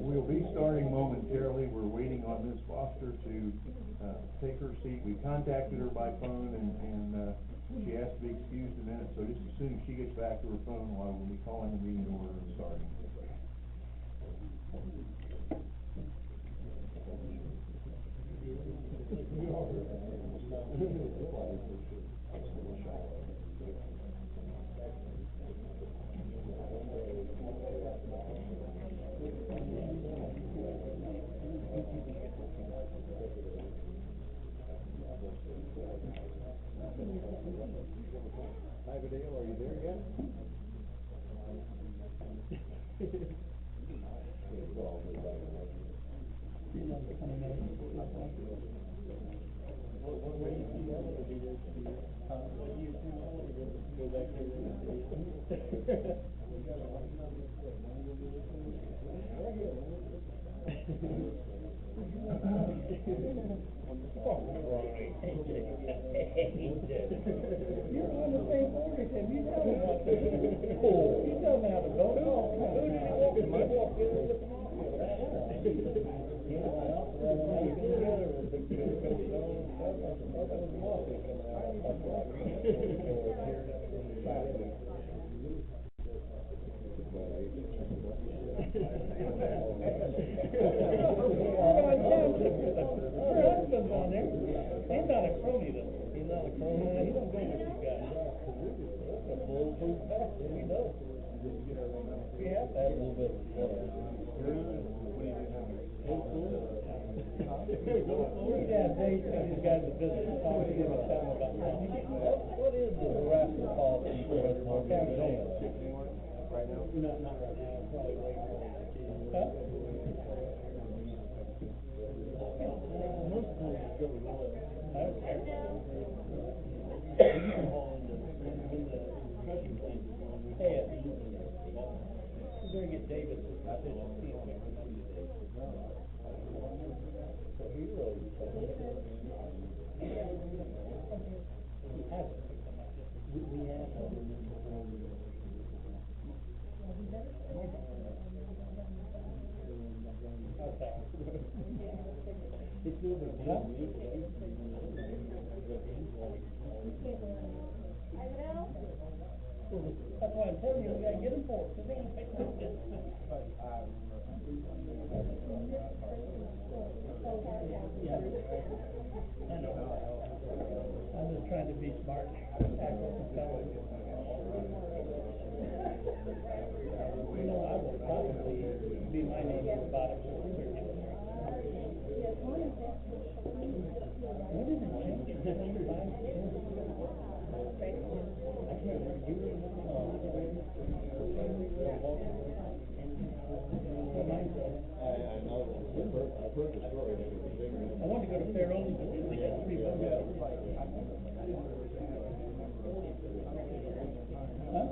We'll be starting momentarily. We're waiting on Ms. Foster to take her seat. We contacted her by phone, and she has to be excused a minute, so just as soon as she gets back to her phone, we'll be calling the meeting to order and starting. Iverdale, are you there yet? You're on the same board as him. You tell him what to do. You tell him how to vote. Who did he walk in? I walked in with the mom. Her husband's on there. He's not a crony though. He's not a crony. He don't go with these guys. That's a bulletproof vest. We know. We have to have a little bit of yeah, Dave took these guys to visit and talk to them and tell them about what is the harassment policy for us in our county? Right now? Not right now. Probably waiting on it. Huh? Most times it's going on. I don't care. You can haul into, when the crushing plant is on, we have to use it. You better get Davis, I said, I'll see him next time. So heroes. We have one in this before we. It's no big deal to me. That's why I'm telling you, we gotta get them for it, 'cause they ain't paying no attention. I know. I'm just trying to be smart. You know, I would probably be my name on the bottom. What did it change? Is it 25? I can't remember. You were I know, I've heard the story that it was bigger. I wanted to go to Fair Oaks, but we had 3 bucks. Huh?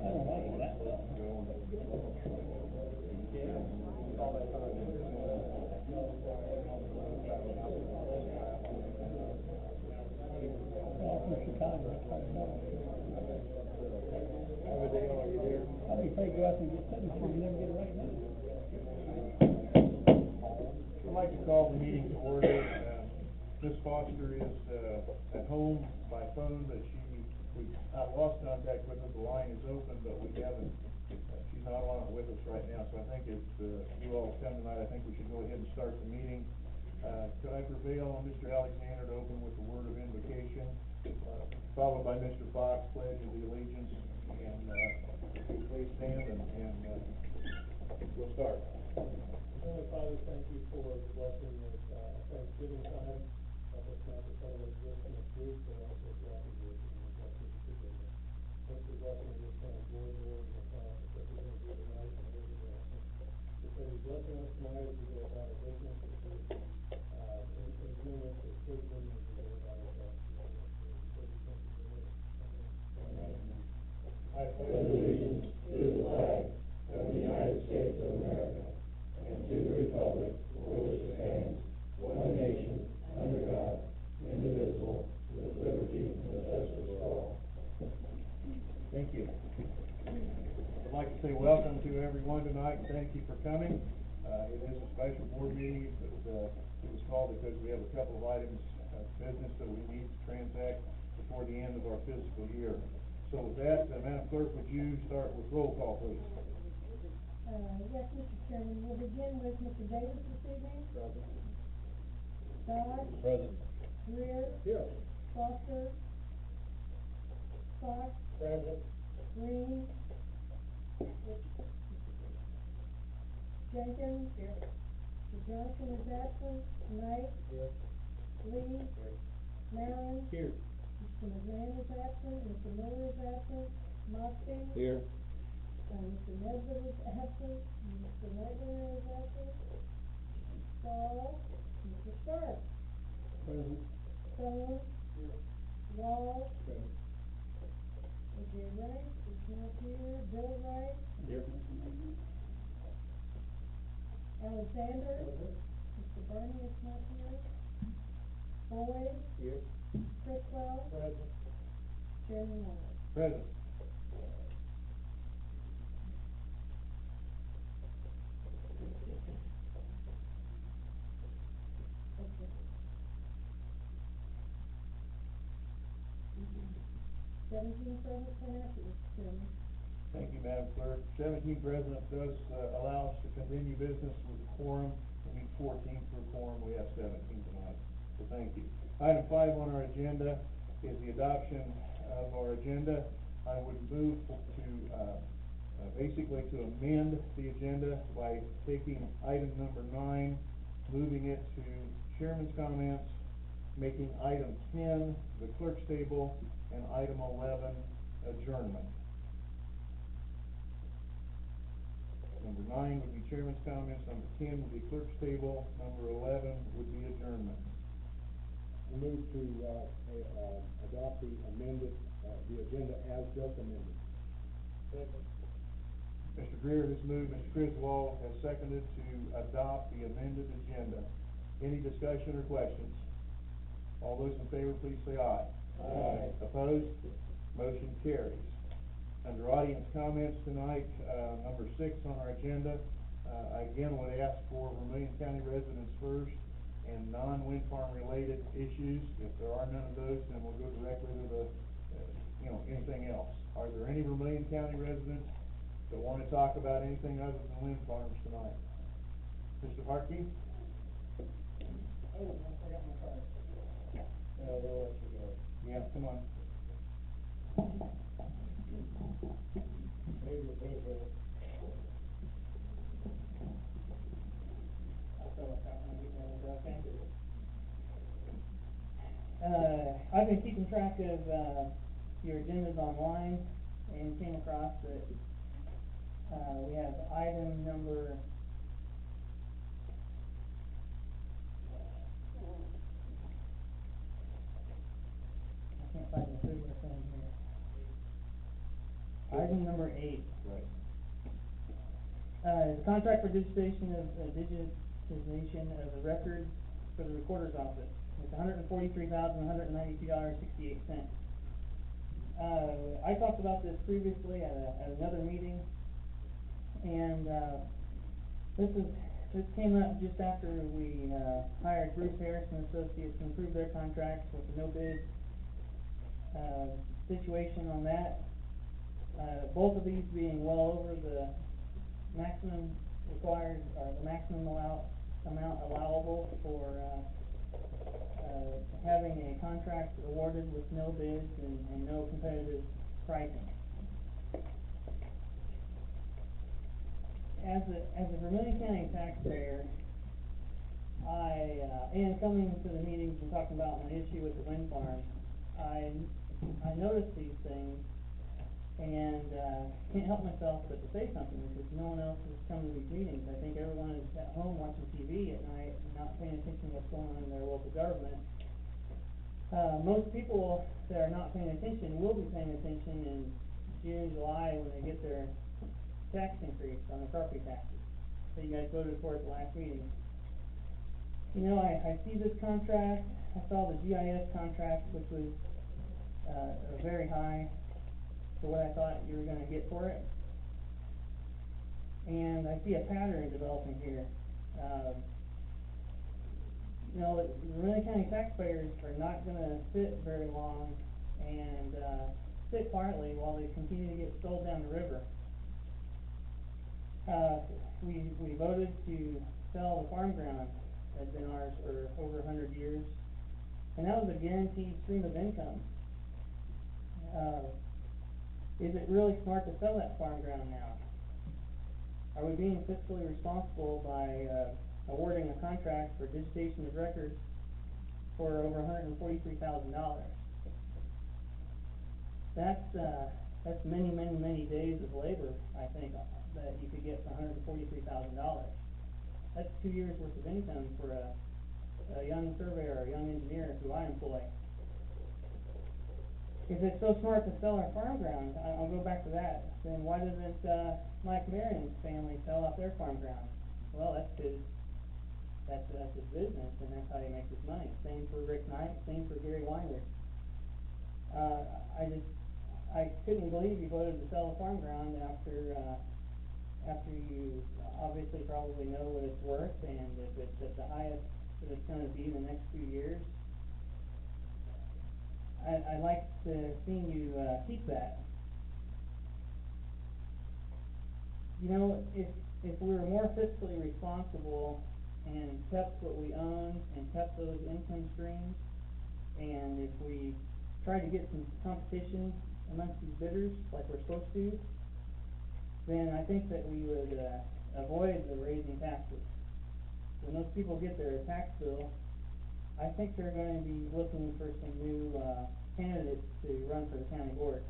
I don't like it that well. Well, from Chicago, I don't know. How they are you there? I'd be afraid to go out and get something, so you never get it right now. I'd like to call the meeting to order. Ms. Foster is, at home by phone, but I've lost contact with her, the line is open, but we haven't, she's not on it with us right now, so I think if, you all come tonight, I think we should go ahead and start the meeting. Could I prevail on Mr. Alexander to open with a word of invocation, followed by Mr. Fox, pledge of the allegiance, and, please stand and we'll start. Heavenly Father, thank you for the blessing of Thanksgiving time. Help us not to celebrate just in the truth, but also throughout the year, and the blessing of forgiveness. Thanks for the blessing of this town board, Lord, and what we're going to do tonight and everything else. We pray you blessing us tonight as we go about our business, as we, in agreement with wisdom as we go about our tasks. So we thank you for this. Amen. I pledge allegiance to the flag of the United States of America and to the republic for which it stands, one nation, under God, indivisible, with liberty and justice for all. Thank you. I'd like to say welcome to everyone tonight, and thank you for coming. It is a special board meeting, but it was called because we have a couple of items of business that we need to transact before the end of our fiscal year. So with that, Madam Clerk, would you start with roll call, please? Yes, Mr. Chairman, we'll begin with Mr. Davis this evening. Dodge. Present. Greer. Here. Foster. Fox. Present. Green. Jenkins. Here. Mr. Johnson is absent. Knight. Here. Lee. Here. Marion. Here. Mr. McMahon is absent. Mr. Miller is absent. Moxie. Here. Mr. Nesbitt is absent. Mr. Legler is absent. Saul. Mr. Stark. Present. Stone. Here. Wall. Present. A.J. Wright is not here. Bill Wright. Here. Alexander. Mr. Barney is not here. Boyd. Here. Criswell. Present. Chairman Warner. Present. Okay. 17 present for now, Mr. Chairman. Thank you, Madam Clerk. 17 present does allow us to continue business with a quorum. We need 14 for a quorum. We have 17 tonight. So thank you. Item 5 on our agenda is the adoption of our agenda. I would move to basically to amend the agenda by taking item number 9, moving it to chairman's comments, making item 10 the clerk's table, and item 11 adjournment. Number 9 would be chairman's comments, number 10 would be clerk's table, number 11 would be adjournment. move to, adopt the amended, the agenda as just amended. Second. Mr. Greer has moved, Mr. Griswold has seconded to adopt the amended agenda. Any discussion or questions? All those in favor, please say aye. Aye. Opposed? Motion carries. Under audience comments tonight, number 6 on our agenda, I again would ask for Vermilion County residents first and non-wind farm related issues. If there are none of those, then we'll go directly to the, anything else. Are there any Vermilion County residents that want to talk about anything other than wind farms tonight? Mr. Harkey? Oh, I forgot my card. No, they'll let you go. Yeah, come on. Maybe a bit of a. I'll fill this out when I get done, is that okay? I've been keeping track of, your agendas online and came across that, we have item number I can't find the figure thing here. Item number 8. Right. The contract for digitization of the records for the recorder's office. It's $143,192.68. I talked about this previously at another meeting, and this came up just after we hired Bruce Harrison Associates to improve their contracts with the no bid situation on that. Both of these being well over the maximum required, or the maximum amount allowable for having a contract awarded with no bids and no competitive pricing. As a Vermilion County taxpayer, and coming to the meetings and talking about my issue with the wind farm, I noticed these things and can't help myself but to say something because no one else has come to these meetings. I think everyone is at home watching TV at night and not paying attention to what's going on in their local government. Most people that are not paying attention will be paying attention in June, July when they get their tax increase on their property taxes that you guys voted for at the last meeting. You know, I see this contract. I saw the GIS contract, which was very high for what I thought you were going to get for it. And I see a pattern developing here. You know, the Vermilion County taxpayers are not going to sit very long and sit quietly while they continue to get sold down the river. We voted to sell the farm ground that had been ours for over 100 years, and that was a guaranteed stream of income. Is it really smart to sell that farm ground now? Are we being fiscally responsible by awarding a contract for digitation of records for over $143,000? That's many days of labor, I think, that you could get for $143,000. That's 2 years worth of income for a young surveyor or a young engineer who I employ. If it's so smart to sell our farm ground, I'll go back to that, then why doesn't Mike Marion's family sell off their farm ground? Well, that's his business, and that's how he makes his money. Same for Rick Knight, same for Gary Weiner. I couldn't believe you voted to sell the farm ground after you obviously probably know what it's worth, and if it's at the highest that it's going to be in the next few years. I'd like to see you keep that. You know, if we were more fiscally responsible and kept what we own and kept those income streams, and if we tried to get some competition amongst these bidders like we're supposed to, then I think that we would avoid the raising taxes. When those people get their tax bill, I think they're going to be looking for some new candidates to run for the county board.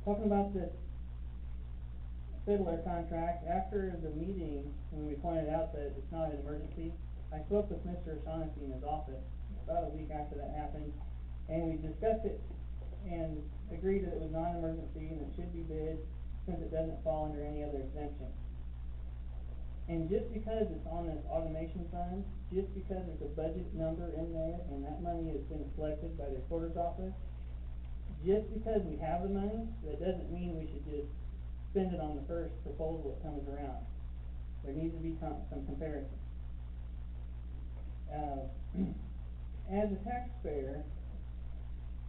Talking about this fiddler contract, after the meeting, when we pointed out that it's not an emergency, I spoke with Mr. O'Shaughnessy in his office about a week after that happened, and we discussed it and agreed that it was not an emergency and it should be bid since it doesn't fall under any other exemption. And just because it's on this automation fund, just because there's a budget number in there and that money has been collected by the recorder's office, just because we have the money, that doesn't mean we should just spend it on the first proposal that comes around. There needs to be some comparison. As a taxpayer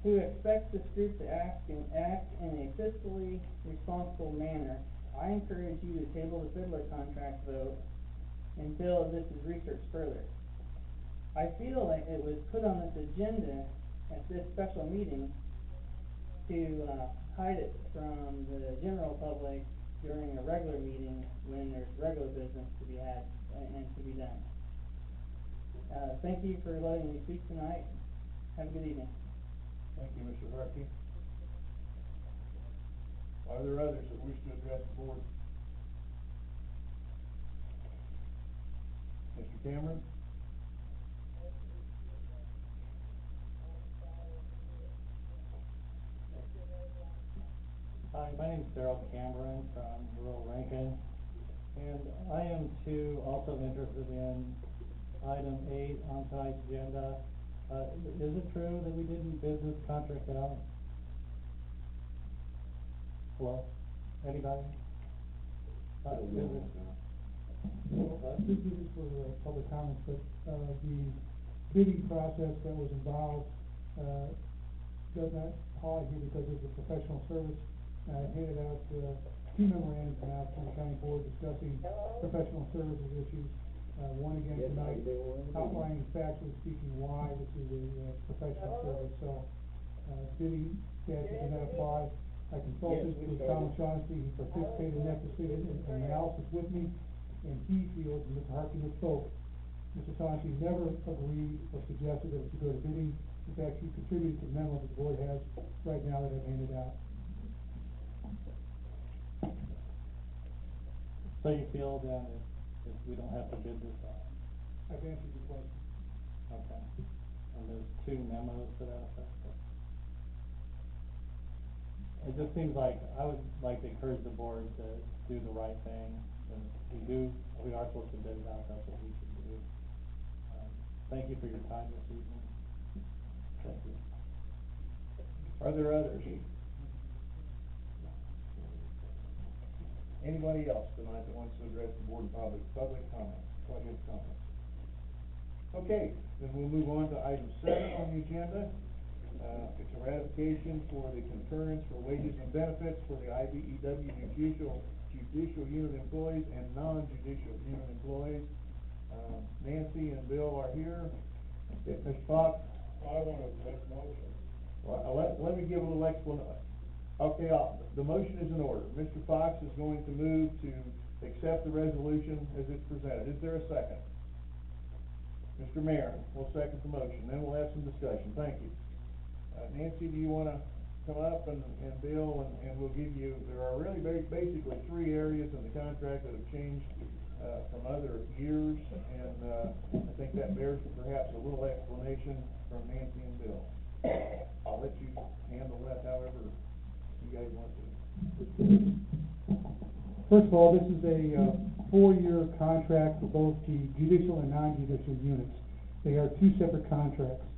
who expects this group to act in a fiscally responsible manner, I encourage you to table the fiddler contract vote until this is researched further. I feel like it was put on this agenda at this special meeting to hide it from the general public during a regular meeting when there's regular business to be had and to be done. Thank you for letting me speak tonight. Have a good evening. Thank you, Mr. Harkey. Are there others that wish to address the board? Mr. Cameron? Hi, my name is Darrell Cameron from rural Rankin, and I am too also interested in item 8 on tonight's agenda. Is it true that we didn't bid this contract out? Hello? Anybody? This is for public comments, but, the bidding process that was involved, does not apply here because it's a professional service. I handed out, 2 memorandums now from the county board discussing professional services issues. One again tonight, outlining factually speaking why this is a professional service, so, bidding statute does not apply. I consulted with Tom O'Shaughnessy, he participated in that decision and analysis with me, and he feels, and Mr. Harkey misspoke, Mr. O'Shaughnessy never agreed or suggested that it should go to bidding. In fact, he contributed to the memo that the board has right now that I've handed out. So you feel then if we don't have to bid this out? I've answered your question. Okay. And there's 2 memos to that effect? It just seems like, I would like to encourage the board to do the right thing, and we are supposed to bid it out, that's what we should do. Thank you for your time this evening. Thank you. Are there others? Anybody else tonight that wants to address the board in public comments, audience comments? Okay, then we'll move on to item 7 on the agenda. It's a ratification for the concurrence for wages and benefits for the IBEW judicial unit employees and non-judicial unit employees. Nancy and Bill are here. Mr. Fox? I want to make a motion. Well, let me give a little explanation. Okay, the motion is in order. Mr. Fox is going to move to accept the resolution as it's presented. Is there a second? Mr. Mayor will second the motion. Then we'll have some discussion. Thank you. Nancy, do you want to come up and Bill, and we'll give you, there are really basically 3 areas in the contract that have changed from other years, and I think that bears perhaps a little explanation from Nancy and Bill. I'll let you handle that however you guys want to. First of all, this is a 4-year contract for both the judicial and non-judicial units. They are 2 separate contracts.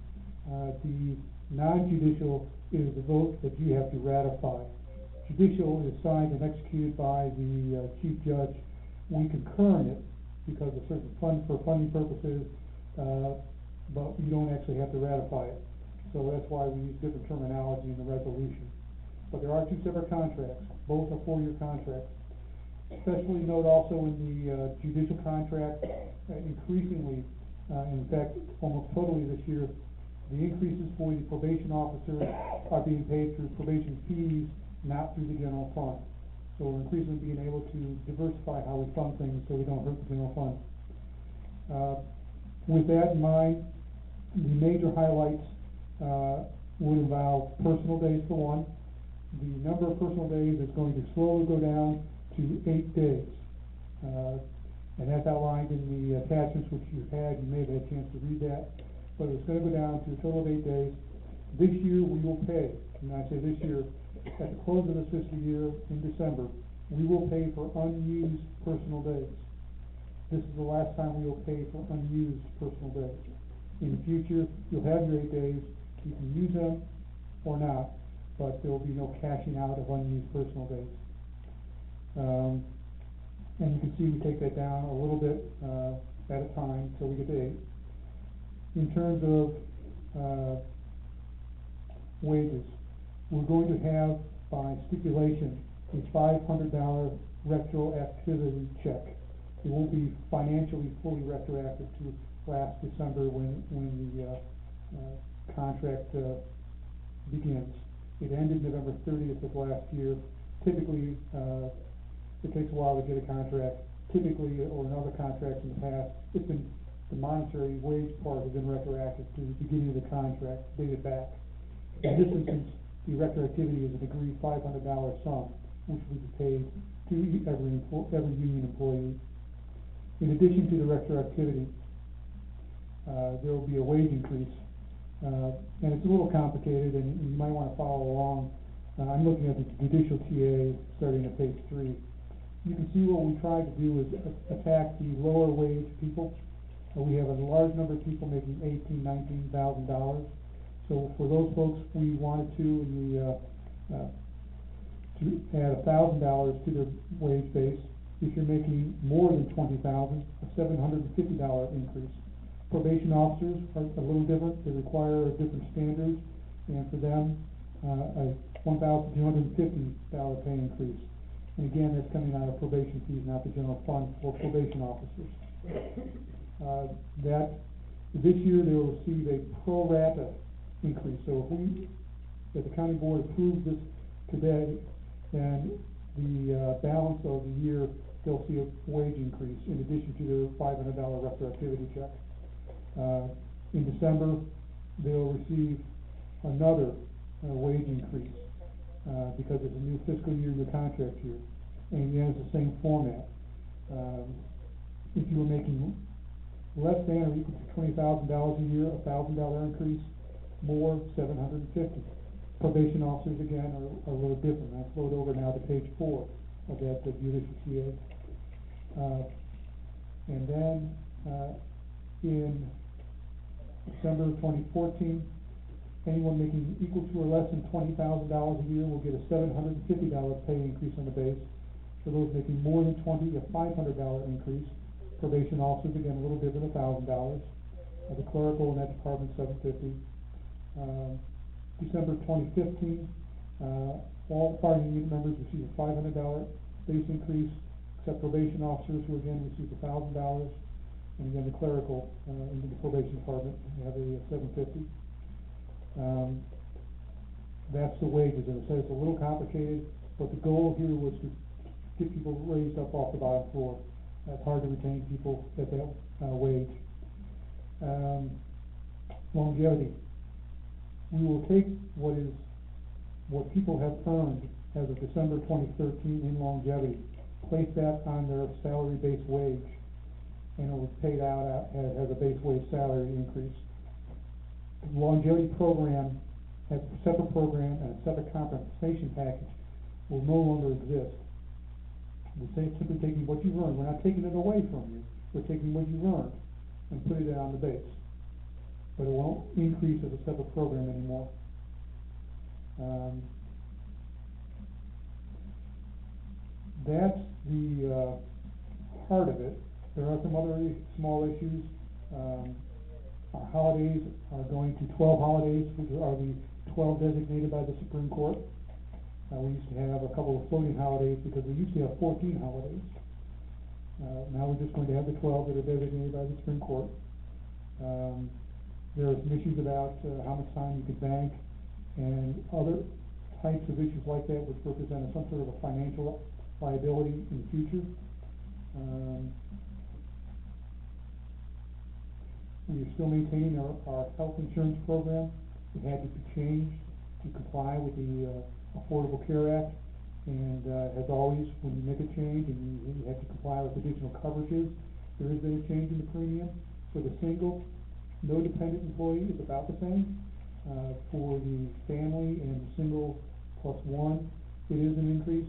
The non-judicial is the vote that you have to ratify. Judicial is signed and executed by the chief judge. We concur in it because of certain funding purposes, but you don't actually have to ratify it. So that's why we use different terminology in the resolution. But there are 2 separate contracts. Both are 4-year contracts. Especially note also in the judicial contract, increasingly, in fact, almost totally this year, the increases for the probation officers are being paid through probation fees, not through the general fund. So we're increasingly being able to diversify how we fund things so we don't hurt the general fund. With that in mind, the major highlights would involve personal days for one. The number of personal days is going to slowly go down to 8 days. And that's outlined in the attachments which you had. You may have had a chance to read that. But it's gonna go down to a total of 8 days. This year, we will pay, and I say this year, at the close of this fiscal year in December, we will pay for unused personal days. This is the last time we will pay for unused personal days. In the future, you'll have your 8 days, you can use them or not, but there will be no cashing out of unused personal days. And you can see we take that down a little bit, at a time, till we get to 8. In terms of, wages, we're going to have, by stipulation, a $500 retroactivity check. It won't be financially fully retroactive to last December when the contract begins. It ended November 30th of last year. Typically, it takes a while to get a contract. Typically, or in other contracts in the past, the monetary wage part has been retroactive to the beginning of the contract, dated back. In this instance, the retroactivity is an agreed $500 sum, which will be paid to every union employee. In addition to the retroactivity, there will be a wage increase, and it's a little complicated, and you might want to follow along. I'm looking at the judicial TA starting at page 3. You can see what we tried to do is attack the lower wage people. We have a large number of people making $18,000, $19,000. So for those folks, we wanted to add $1,000 to their wage base. If you're making more than $20,000, a $750 increase. Probation officers are a little different. They require different standards, and for them, a $1,250 pay increase. And again, that's coming out of probation fees, not the general fund for probation officers. This year they will receive a pro rata increase. So if the county board approves this today, then the balance of the year, they'll see a wage increase in addition to their $500 retroactivity check. In December, they'll receive another wage increase because it's a new fiscal year, new contract year. And again, it's the same format. If you were making less than or equal to $20,000 a year, a $1,000 increase. More, $750. Probation officers, again, are a little different. I flowed over now to page 4 of that judicial CA. And then, in December of 2014, anyone making equal to or less than $20,000 a year will get a $750 pay increase on the base. For those making more than 20, a $500 increase. Probation officers, again, a little different, $1,000. The clerical in that department, $750. December 2015, all fire unit members receive a $500 base increase, except probation officers, who again receive $1,000, and again the clerical in the probation department have a $750. That's the wages, and it says it's a little complicated, but the goal here was to get people raised up off the bottom floor. It's hard to retain people at that wage. Longevity. We will take what people have earned as of December 2013 in longevity, place that on their salary-based wage, and it was paid out as a base wage salary increase. The longevity program has a separate program and a separate compensation package will no longer exist. We're simply taking what you've earned. We're not taking it away from you. We're taking what you've earned and putting it on the base. But it won't increase as a separate program anymore. That's the heart of it. There are some other small issues. Our holidays are going to 12 holidays, which are the 12 designated by the Supreme Court. We used to have a couple of floating holidays because we used to have 14 holidays. Now we're just going to have the 12 that are designated by the Supreme Court. There are some issues about how much time you could bank and other types of issues like that which represent some sort of a financial liability in the future. We are still maintaining our health insurance program. It had to be changed to comply with the Affordable Care Act, And, as always, when you make a change and you have to comply with additional coverages, there has been a change in the premium. For the single, no dependent employee is about the same. For the family and the single plus one, it is an increase.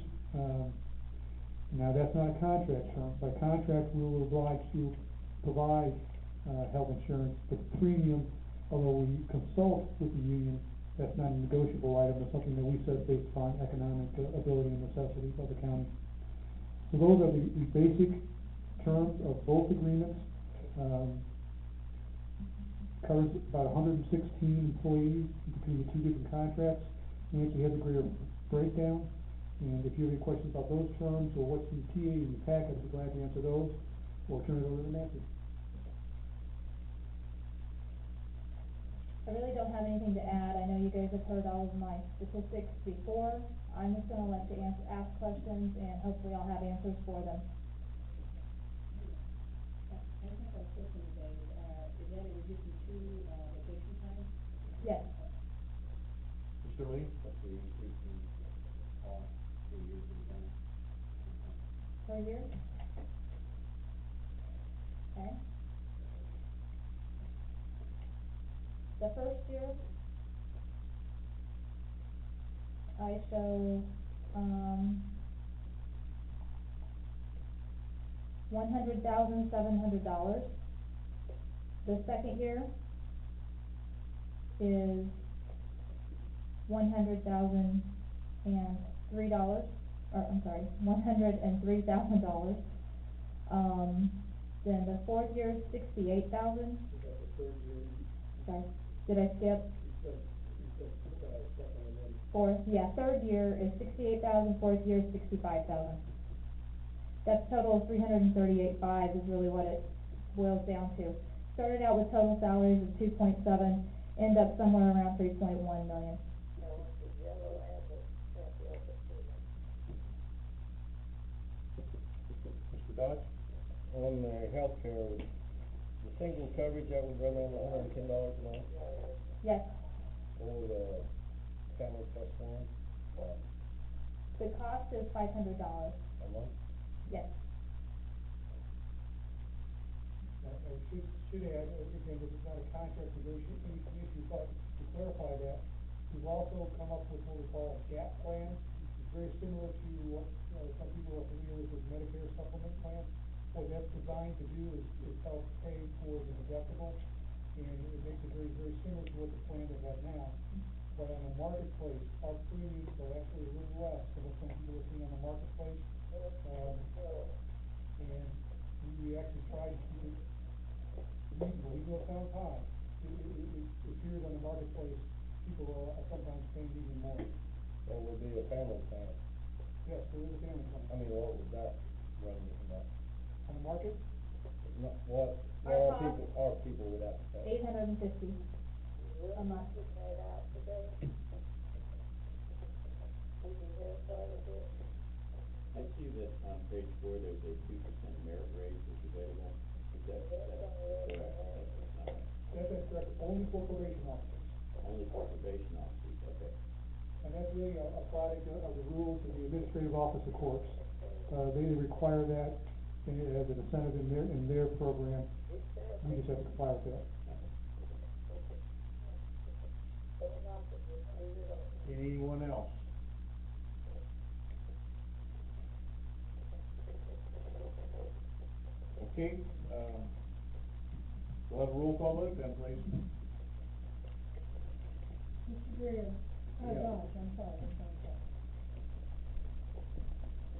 Now, that's not a contract term. By contract, we will oblige to provide, health insurance, but the premium, although we consult with the union, that's not a negotiable item, it's something that we set based upon economic ability and necessity of the county. So those are the basic terms of both agreements. Covers about 116 employees between the two different contracts. Nancy has a greater breakdown, and if you have any questions about those terms or what's in the TA in the packet, I'd be glad to answer those, or turn it over to Nancy. I really don't have anything to add. I know you guys have heard all of my statistics before. I'm just gonna let you ask questions, and hopefully I'll have answers for them. I just have a question, Dave. Is that in addition to, vacation time? Yes. Mr. Lee? What's the increase in cost per year for the county? Per year? Okay. The first year, I show, $100,700. The second year is $103,003, or I'm sorry, $103,000. Then the fourth year is $68,000. Is that the third year? Sorry, did I skip? You said, second and then. Fourth, yeah, third year is $68,000, fourth year is $65,000. That's total of $338,500 is really what it boils down to. Started out with total salaries of 2.7, end up somewhere around 3.1 million. Mr. Dodge? On the healthcare, the single coverage, that would run around $110 a month, Yes, or the family plus one, the cost is $500. a month? Yes. I should add, again, this is not a contract negotiation issue, but to clarify that, we've also come up with what we call a gap plan. It's very similar to what, some people are familiar with as Medicare supplement plan. What that's designed to do is help pay for the deductible, and it makes it very, very similar to what the plan they have now. But on the marketplace, our premiums are actually a little less than what some people are seeing on the marketplace. And we actually try to keep it reasonable, even though it sounds high. It appears on the marketplace, people are sometimes paying even more. That would be a family plan. Yes, there is a family plan. I mean, what would that run in that? On the market, What Our our people would have to pay? $850 a month. I see that on page 4, there's a 2% merit raise that's available. Is that correct? That's not right. that's correct, only for probation officers. Only for probation officers, okay. And that's really a product of the rules of the administrative office of courts. They require that as an incentive in their program. We just have to comply with that. Anyone else? Okay, we'll have a roll call vote then, please. Mr. Greer? Yeah. Dodge, I'm sorry.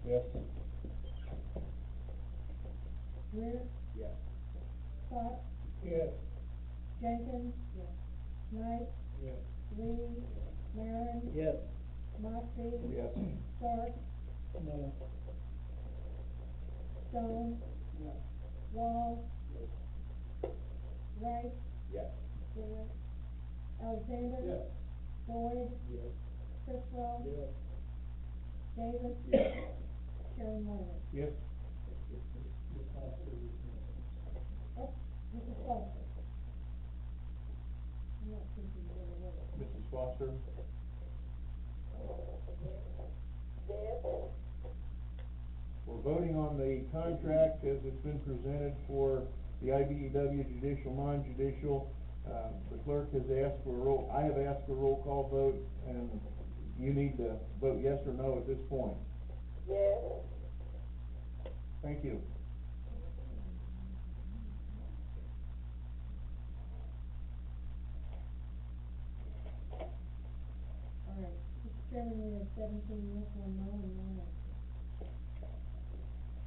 Yes. Greer? Yes. Fox? Yes. Jenkins? Yes. Knight? Yes. Lee? Maron? Yes. Moxie? Yes. Stark? No. Stone? Yes. Wall? Wright? Yes. Alexander? Yes. Boyd? Yes. Criswell? Yes. Davis? Yes. Chairman White? Yes. Oh, Mrs. Foster? I'm not thinking very well. Mrs. Foster? Deb? on the contract as it's been presented for the IBEW judicial, non-judicial. The clerk has asked for a roll, I have asked for a roll call vote, and you need to vote yes or no at this point. Yes. Thank you. All right, Mr. Chairman, we have 17 yes, 1 no, and 1 absent.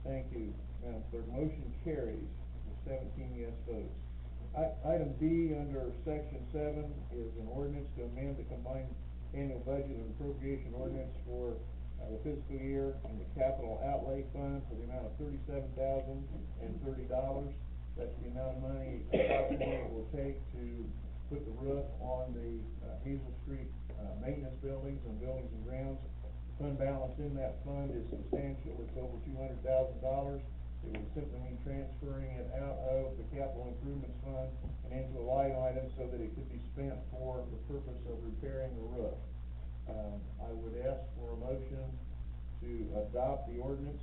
Thank you, Madam Clerk. Motion carries with 17 yes votes. Item B under section 7 is an ordinance to amend the combined annual budget and appropriation ordinance for the fiscal year in the capital outlay fund for the amount of $37,030. That's the amount of money approximately it will take to put the roof on the Hazel Street maintenance buildings and buildings and grounds. The fund balance in that fund is substantial. It's over $200,000. It would simply mean transferring it out of the capital improvements fund and into a line item so that it could be spent for the purpose of repairing the roof. I would ask for a motion to adopt the ordinance.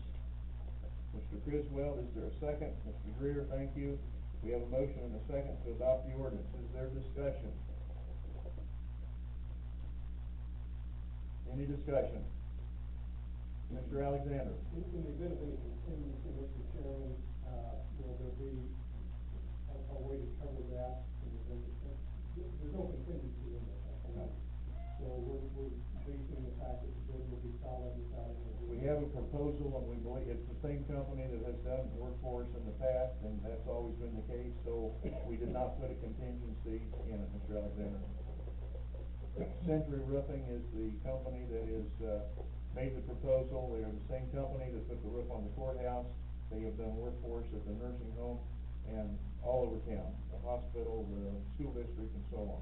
Mr. Criswell, is there a second? Mr. Greer, thank you. We have a motion and a second to adopt the ordinance. Is there discussion? Any discussion? Mr. Alexander? In the event of any contingency, Mr. Chairman, will there be a way to cover that in the event that, there's no contingency in there, correct? So we're basing the fact that the building will be solid without any. We have a proposal, and we believe it's the same company that has done work for us in the past, and that's always been the case, so we did not put a contingency in it, Mr. Alexander. Century Roofing is the company that is, made the proposal. They are the same company that put the roof on the courthouse. They have done work for us at the nursing home and all over town, the hospital, the school district, and so on.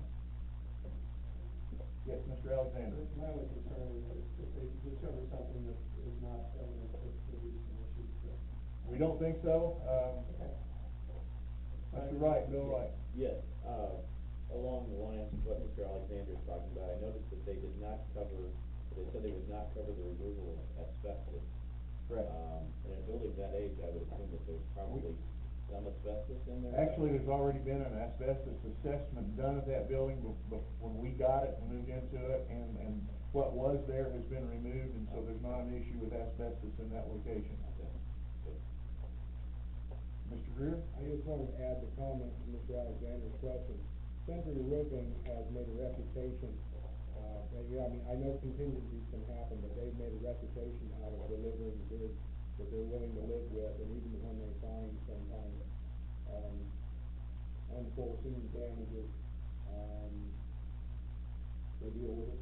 Yes, Mr. Alexander? My only concern is if they discover something that is not evident, that there'll be some issues, but. We don't think so. Mr. Wright, Bill Wright. Yes, along the lines of what Mr. Alexander is talking about, I noticed that they did not cover, they said they would not cover the removal of asbestos. Correct. In a building that age, I would assume that there's probably some asbestos in there. Actually, there's already been an asbestos assessment done of that building when we got it and moved into it, and what was there has been removed, and so there's not an issue with asbestos in that location. Okay. Good. Mr. Greer? I just wanted to add the comment to Mr. Alexander's question. Century Roofing has made a reputation, I know contingencies can happen, but they've made a reputation out of delivering goods that they're willing to live with, and even when they find sometimes, unforeseen damages, they deal with it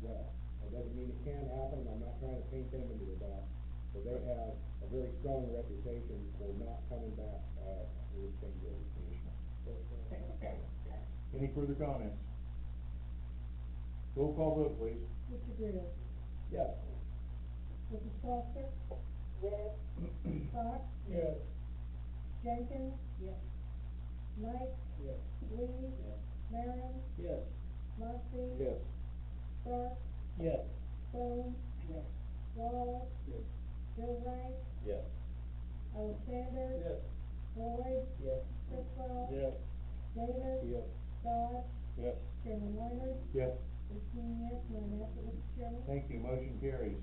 well. That doesn't mean it can't happen, and I'm not trying to paint them into a box, but they have a very strong reputation for not coming back, with the same building. Any further comments? Roll call vote, please. Mr. Greer? Yes. Mrs. Foster? Yes. Fox? Yes. Jenkins? Yes. Knight? Yes. Lee? Yes. Marion? Yes. Moxie? Yes. Stark? Yes. Stone? Yes. Wall? Yes. Bill Wright? Yes. Alexander? Yes. Boyd? Yes. Criswell? Yes. Davis? Yes. Dodge? Yes. Chairman Weiner? Yes. 13 yes, 9 absent, Mr. Chairman. Thank you, motion carries.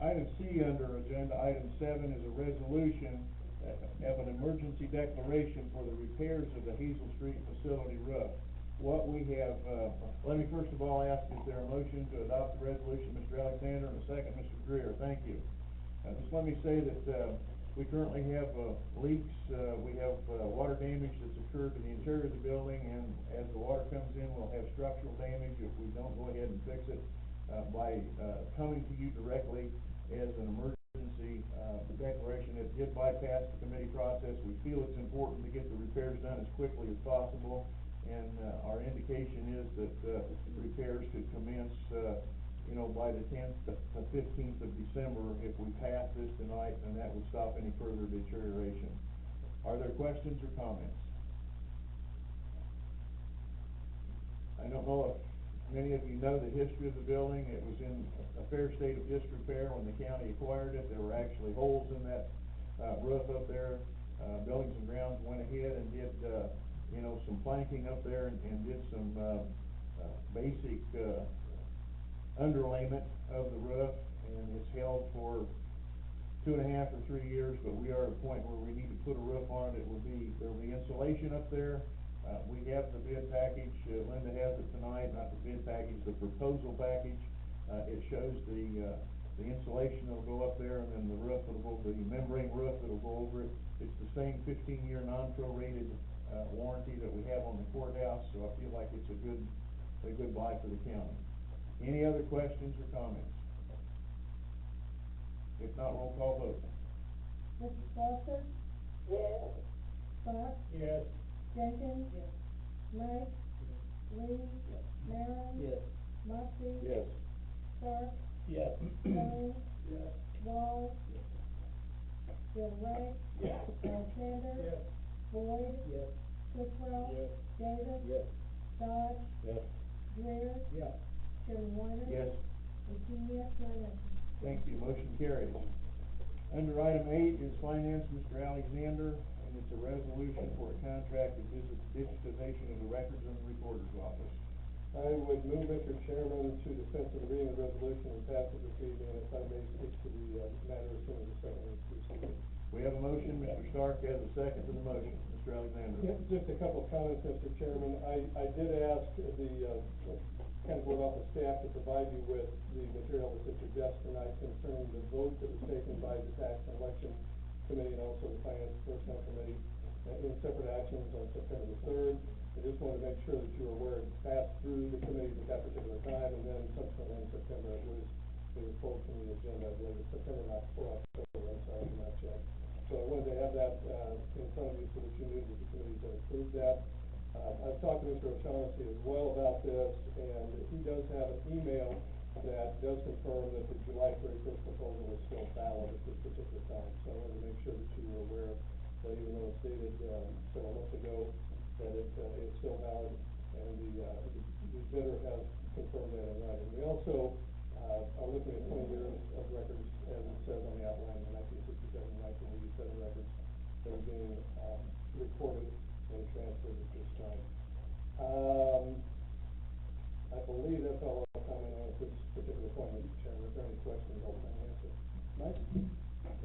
Item C under agenda item 7 is a resolution of an emergency declaration for the repairs of the Hazel Street facility roof. What we have, let me first of all ask, is there a motion to adopt the resolution, Mr. Alexander, and a second, Mr. Greer? Thank you. Just let me say that, we currently have, leaks, we have, water damage that's occurred to the interior of the building, and as the water comes in, we'll have structural damage if we don't go ahead and fix it. By coming to you directly as an emergency declaration, it did bypass the committee process. We feel it's important to get the repairs done as quickly as possible, and our indication is that repairs could commence by the 10th to 15th of December if we pass this tonight, and that would stop any further deterioration. Are there questions or comments? I don't know if many of you know the history of the building. It was in a fair state of disrepair when the county acquired it. There were actually holes in that roof up there. Buildings and Grounds went ahead and did, some planking up there and did some, basic, underlayment of the roof, and it's held for 2.5 or 3 years, but we are at a point where we need to put a roof on it. There will be insulation up there. We have the bid package, Linda has it tonight, not the bid package, the proposal package. It shows the insulation that'll go up there, and then the roof that'll go, the membrane roof that'll go over it. It's the same 15-year non-prorated, warranty that we have on the courthouse, so I feel like it's a good buy for the county. Any other questions or comments? If not, roll call vote. Mr. Foster? Yes. Fox? Yes. Jenkins? Yes. Knight? Lee? Yes. Marion? Yes. Moxley? Yes. Stark? Yes. Jones? Yes. Wall? Bill Wright? Yes. Alexander? Yes. Boyd? Yes. Sisram? Yes. Davis? Yes. Dodge? Yes. Greer? Yes. Chairman Wyner? Yes. And two yes, none absent. Thank you, motion carries. Under item 8 is finance, Mr. Alexander, and it's a resolution for a contract to visit digitization of the records in the recorder's office. I would move, Mr. Chairman, to dispense with the reading of the resolution and pass it this evening, and if I may speak to the, matter as soon as the second is received. We have a motion, Mr. Stark has a second to the motion. Mr. Alexander. Yeah, just a couple of comments, Mr. Chairman. I did ask the, county board office staff to provide you with the material that's at your desk tonight concerning the vote that was taken by the Tax and Election Committee and also the Finance and Personnel Committee in separate actions on September the 3rd. I just wanted to make sure that you were aware it passed through the committees at that particular time, and then subsequently in September it was pulled from the agenda. I believe it's September, not or October, I'm sorry, I did not check. So I wanted to have that, in front of you so that you knew that the committees had approved that. I've talked to Mr. O'Shaughnessy as well about this, and he does have an email that does confirm that the July 31st proposal is still valid at this particular time. So I wanted to make sure that you were aware that even though it's dated, several months ago, that it is still valid, and the bidder has confirmed that in writing. We also are looking at 20 years of records, as it says on the outline, the 1967 and 1987 records that are being recorded and transferred at this time. I believe that's all I'll comment on at this particular point, Mr. Chairman. If there are any questions, I'll try and answer. Mike?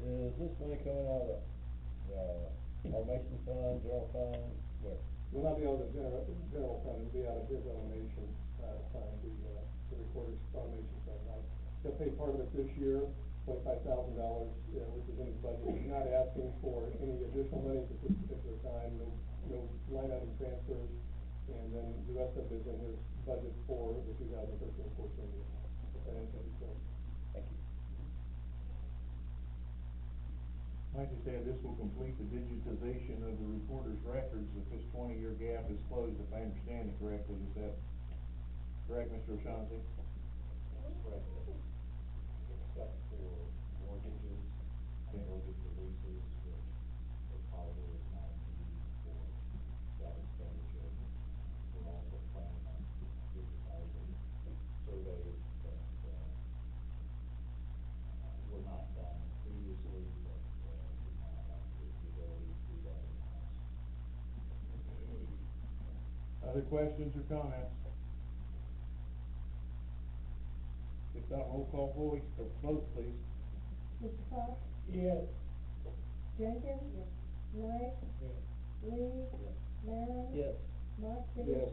Is this money coming out of, automation fund, general fund, where? Will not be out of the general fund, it'll be out of his automation, fund, the recorder's automation fund, right? He'll pay part of it this year, $25,000, which is in his budget. He's not asking for any additional monies at this particular time, no line item transfers, and then the rest of it is in his budget for the 2013-14 year. If that answers your question. Thank you. Like I said, this will complete the digitization of the recorder's records if this 20-year gap is closed, if I understand it correctly. Is that correct, Mr. O'Shaughnessy? Correct. Except for mortgages and mortgage releases, which probably is not a need for that expenditure. We're also planning on digitizing surveys that, were not done previously, but, we now have the ability to do that in-house. Other questions or comments? If not, roll call vote, please. Mr. Fox? Yes. Jenkins? Yes. Knight? Yes. Lee? Yes. Marion? Yes. Moxley? Yes.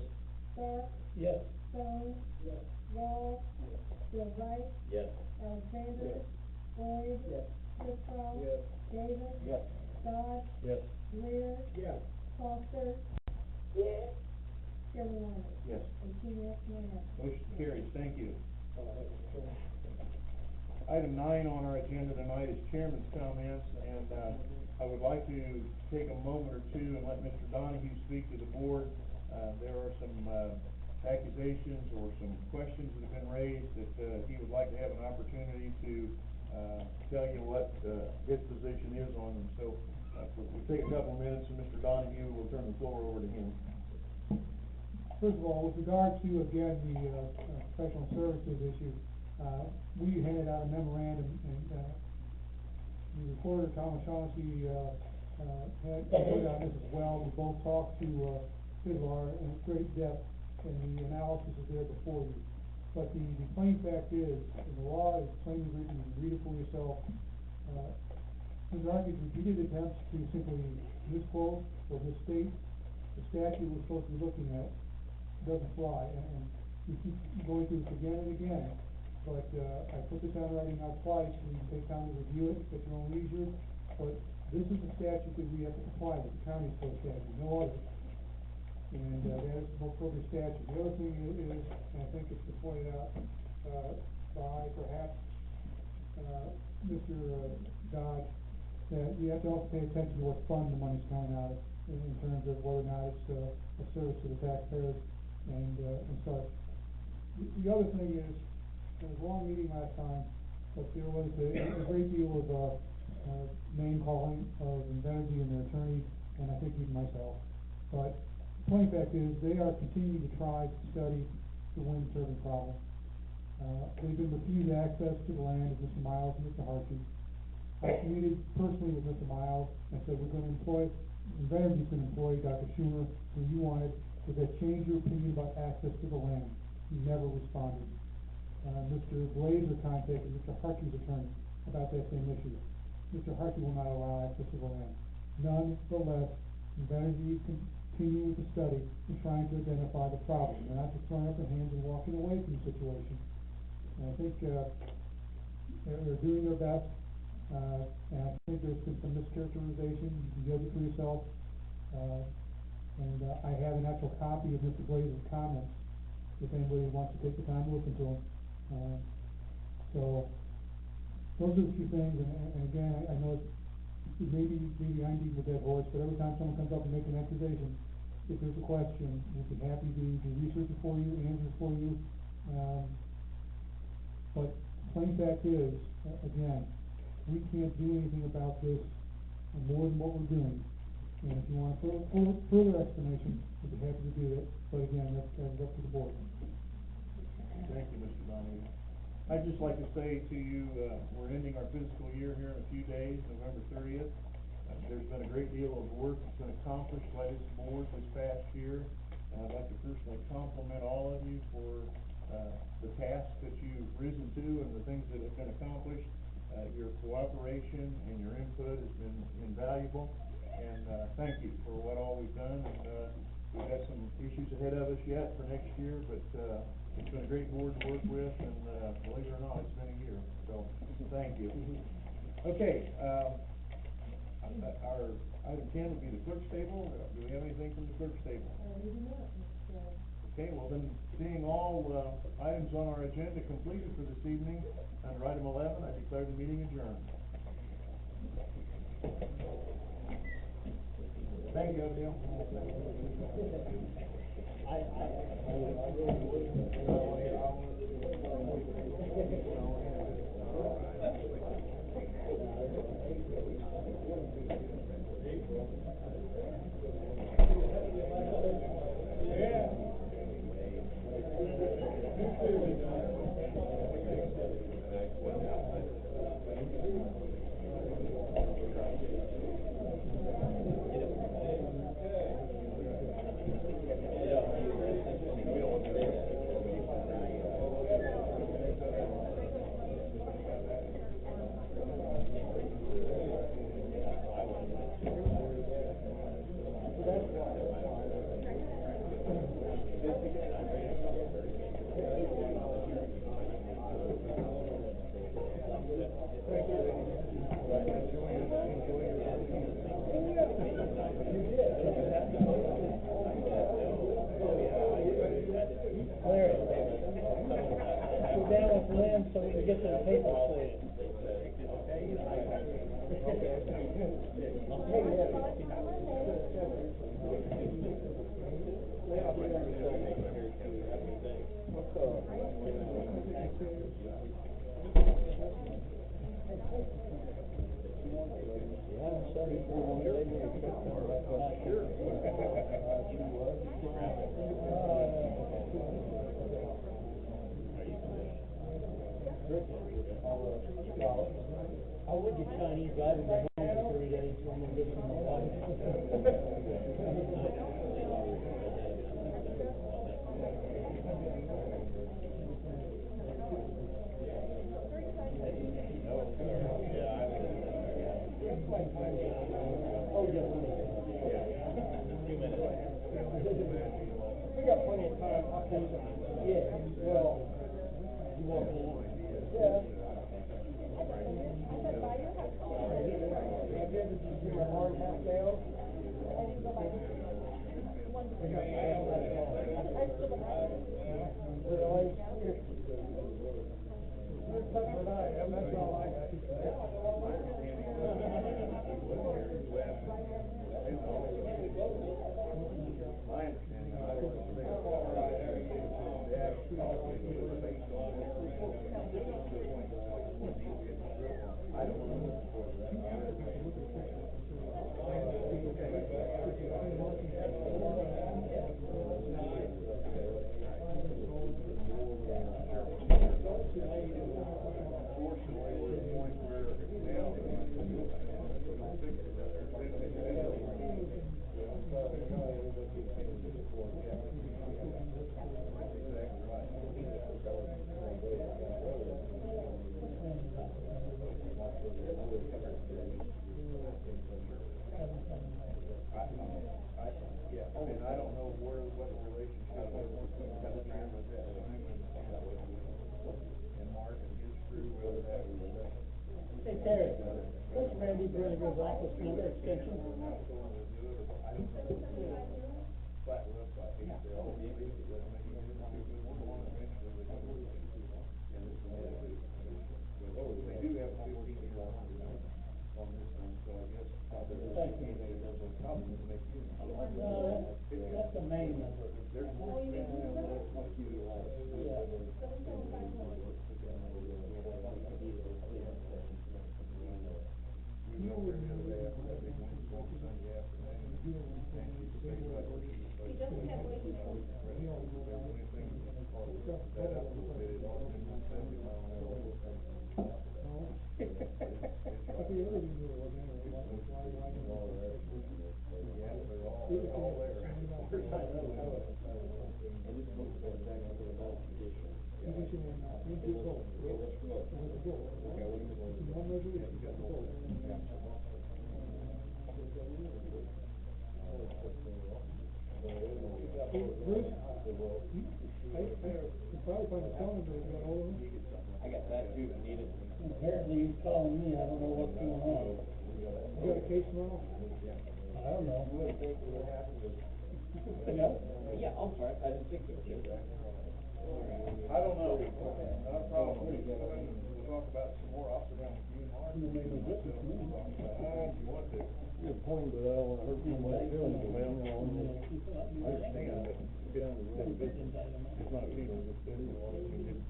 Stark? Yes. Jones? Yes. Wall? Yes. Bill Wright? Yes. Alexander? Yes. Boyd? Yes. Sisram? Yes. Davis? Yes. Dodge? Yes. Greer? Yes. Foster? Yes. Chairman Wyner? Yes. And two yes, none absent. Motion carries. Thank you. Item 9 on our agenda tonight is chairman's comments, and I would like to take a moment or two and let Mr. Donahue speak to the board. There are some accusations or some questions that have been raised that he would like to have an opportunity to tell you what his position is on them. So we'll take a couple minutes, and Mr. Donahue will turn the floor over to him. First of all, with regard to, again, the professional services issue, we handed out a memorandum and the recorder, Tom O'Shaughnessy, had input on this as well. We both talked to, Sidlar in great depth, and the analysis is there before you. But the plain fact is, and the law is plainly written, you can read it for yourself. Mr. Harkey's repeated attempts to simply misquote or misstate the statute we're supposed to be looking at doesn't fly, and we keep going through this again and again. But, I put this on writing now twice, so you can take time to review it at your own leisure. But this is the statute that we have to comply with, the county code statute, no other. And, that is the most appropriate statute. The other thing is, and I think it's been pointed out, by perhaps, Mr. Dodge, that we have to also pay attention to what fund the money's coming out of, in terms of whether or not it's, a service to the taxpayers and such. The other thing is, it was a long meeting last time, but there was a great deal of, name calling of Invenergy and their attorney, and I think even myself. But the plain fact is, they are continuing to try to study the wind turbine problem. They've been refused access to the land of Mr. Miles and Mr. Harkey. I communicated personally with Mr. Miles and said, we're gonna employ, Invenergy's gonna employ Dr. Schumer, who you wanted, does that change your opinion about access to the land? He never responded. Mr. Blazer contacted Mr. Harkey's attorney about that same issue. Mr. Harkey will not allow access to the land. Nonetheless, Invenergy is continuing with the study and trying to identify the problem. They're not just throwing up their hands and walking away from the situation. And I think, they're doing their best. And I think there's been some mischaracterization. You can judge it for yourself. I have an actual copy of Mr. Blazer's comments, if anybody wants to take the time to listen to them. So, those are the few things, and again, I know maybe I'm beating the dead horse, but every time someone comes up and makes an accusation, if there's a question, we'd be happy to research it for you, answer it for you. But the plain fact is, again, we can't do anything about this more than what we're doing. And if you want further explanation, we'd be happy to do that. But again, that's up to the board. Thank you, Mr. Donahue. I'd just like to say to you, we're ending our fiscal year here in a few days, November 30th. There's been a great deal of work that's been accomplished by this board this past year. And I'd like to personally compliment all of you for the tasks that you've risen to and the things that have been accomplished. Your cooperation and your input has been invaluable. And thank you for what all we've done. And we've got some issues ahead of us yet for next year, but it's been a great board to work with, and believe it or not, it's been a year. So thank you. Okay, our item 10 would be the clerk's table. Do we have anything from the clerk's table? We do not, Mr. Okay, well then, seeing all items on our agenda completed for this evening, under item 11, I declare the meeting adjourned. Thank you, Abigail. So we can get to the paper clean. How would you Chinese driving me home for 3 days when I'm just in my life? Oh, yeah. We got plenty of time. Okay. Yeah, well, you want me? Yeah. Have you ever just seen my hard hat down? Really? You're tougher than I am, that's all I got. My understanding, I don't know. I don't know. Fortunately, we're at a point where now, yeah, I mean, I don't know what the relationship is between Telegram at that time and Mark and his crew, whether that was, Hey, Terry, what's Randy Brenner's office number extension? I don't know. Flat roof, I hate to say, oh, it doesn't make any difference, it was one eventually, they go, and this one is too. But they do have 15-year warranty on this thing, so I guess there's anything that there's a problem with make you. No, that's the main number. There's more things than that, like you like. Yeah. We were over there the other day after that big windstorm Sunday afternoon, and she stayed right where she was supposed to be. If there was anything that caused that up a little bit, it ought to have been 70 mile an hour. It's yeah, they're all there. I got that too, if you need it. Apparently he's calling me, I don't know what's going on. You got a case tomorrow? I don't know. Yeah, I'm sorry, I didn't think so. I don't know. Not a problem. We'll talk about it some more. I'll sit down with you and Mark. If you want to. Good point, but I don't wanna hurt anybody's feelings, man. I understand, but get on the road. It's not a feeling, it's business. I mean, it's,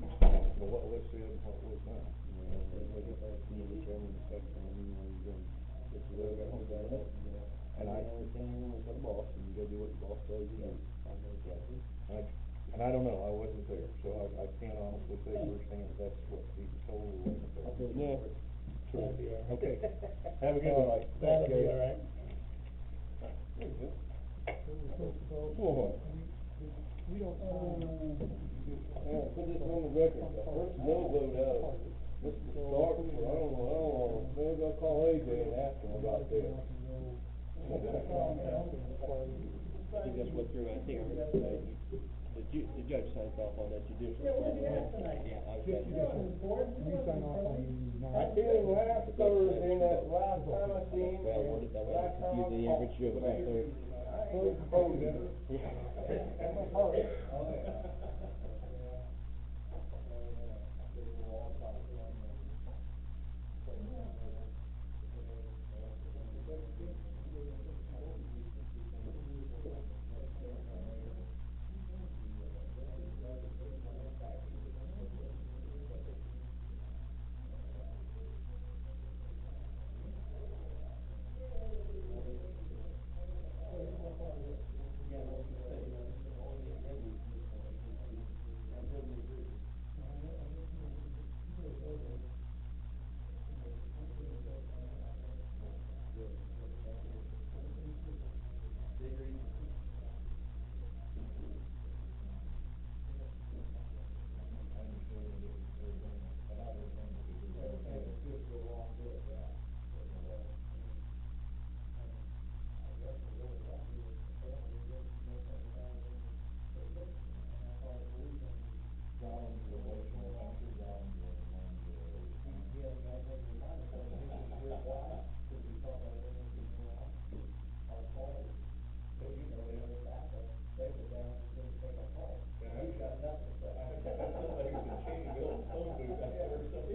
what was said and what was done. And I understand you're the boss, and you gotta do what your boss tells you to do. And I don't know, I wasn't there, so I can't honestly say firsthand that's what he was told or wasn't told. Yeah. True. Okay. Have a good one. That'll be all right. Put this on the record, the first no vote out of Mr. Stark, I don't know, maybe I'll call AJ and ask him about this. I think that's what they're, I think, the judge signs off on that judicial. Yeah, what did you have tonight? Yeah, I was gonna. We sign off on I seen him last Thursday, and that last time I seen him. Well worded, that way I don't confuse the average Joe out there. Yeah,